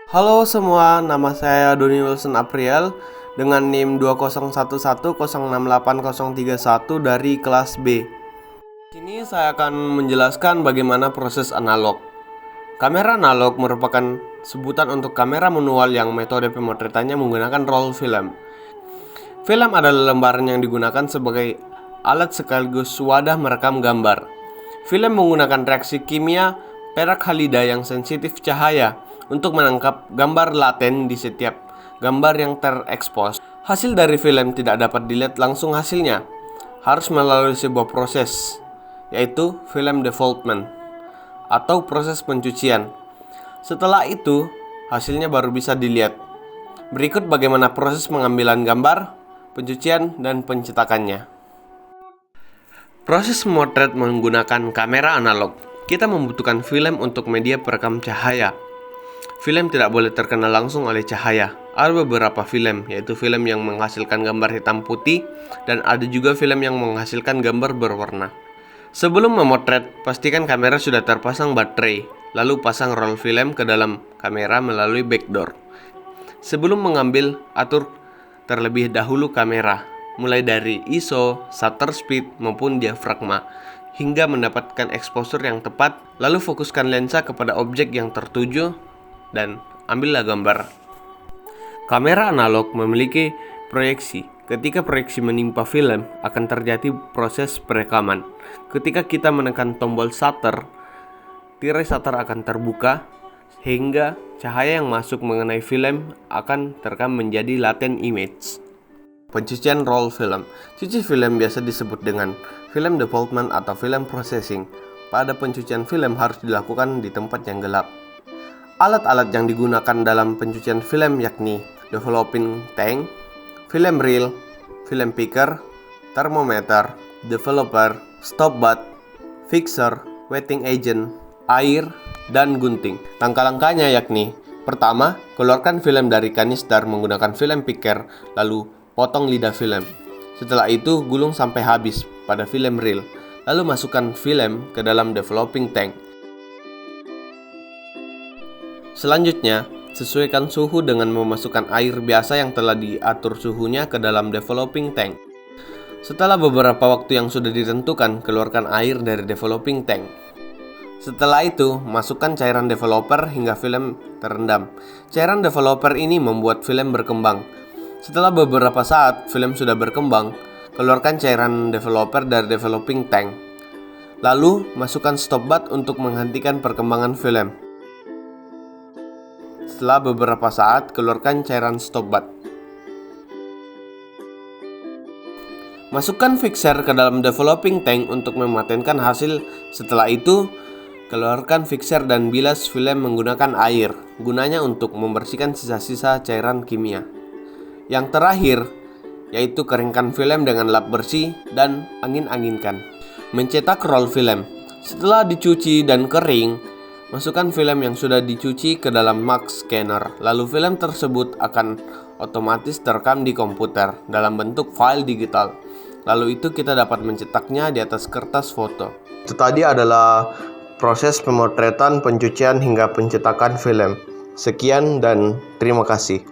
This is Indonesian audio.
Halo semua, nama saya Doni Wilson April dengan NIM 201106831 dari kelas B. Sini saya akan menjelaskan bagaimana proses analog. Kamera analog merupakan sebutan untuk kamera manual yang metode pemotretannya menggunakan roll film. Film adalah lembaran yang digunakan sebagai alat sekaligus wadah merekam gambar. Film menggunakan reaksi kimia perak halida yang sensitif cahaya untuk menangkap gambar laten di setiap gambar yang terekspos. Hasil dari film tidak dapat dilihat langsung hasilnya, harus melalui sebuah proses, yaitu film development atau proses pencucian. Setelah itu, hasilnya baru bisa dilihat. Berikut bagaimana proses pengambilan gambar, pencucian, dan pencetakannya. Proses memotret menggunakan kamera analog. Kita membutuhkan film untuk media perekam cahaya. Film tidak boleh terkena langsung oleh cahaya. Ada beberapa film, yaitu film yang menghasilkan gambar hitam putih, dan ada juga film yang menghasilkan gambar berwarna. Sebelum memotret, pastikan kamera sudah terpasang baterai, lalu pasang roll film ke dalam kamera melalui backdoor. Sebelum mengambil, atur terlebih dahulu kamera, mulai dari ISO, shutter speed, maupun diafragma, hingga mendapatkan exposure yang tepat, lalu fokuskan lensa kepada objek yang tertuju, dan ambillah gambar. Kamera analog memiliki proyeksi. Ketika proyeksi menimpa film, akan terjadi proses perekaman. Ketika kita menekan tombol shutter, tirai shutter akan terbuka, sehingga cahaya yang masuk mengenai film akan terekam menjadi latent image. Pencucian roll film. Cuci film biasa disebut dengan film development atau film processing. Pada pencucian film harus dilakukan di tempat yang gelap. Alat-alat yang digunakan dalam pencucian film yakni developing tank, film reel, film picker, thermometer, developer, stop bath, fixer, wetting agent, air, dan gunting. Langkah-langkahnya yakni: pertama, keluarkan film dari kanister menggunakan film picker, lalu potong lidah film. Setelah itu, gulung sampai habis pada film reel, lalu masukkan film ke dalam developing tank. Selanjutnya, sesuaikan suhu dengan memasukkan air biasa yang telah diatur suhunya ke dalam developing tank. Setelah beberapa waktu yang sudah ditentukan, keluarkan air dari developing tank. Setelah itu, masukkan cairan developer hingga film terendam. Cairan developer ini membuat film berkembang. Setelah beberapa saat film sudah berkembang, keluarkan cairan developer dari developing tank. Lalu, masukkan stop bath untuk menghentikan perkembangan film. Setelah beberapa saat, keluarkan cairan stop bath. Masukkan fixer ke dalam developing tank untuk mematenkan hasil. Setelah itu, keluarkan fixer dan bilas film menggunakan air, gunanya untuk membersihkan sisa-sisa cairan kimia. Yang terakhir, yaitu keringkan film dengan lap bersih dan angin-anginkan. Mencetak roll film. Setelah dicuci dan kering, masukkan film yang sudah dicuci ke dalam max scanner. Lalu film tersebut akan otomatis terekam di komputer dalam bentuk file digital. Lalu itu kita dapat mencetaknya di atas kertas foto. Itu tadi adalah proses pemotretan, pencucian, hingga pencetakan film. Sekian dan terima kasih.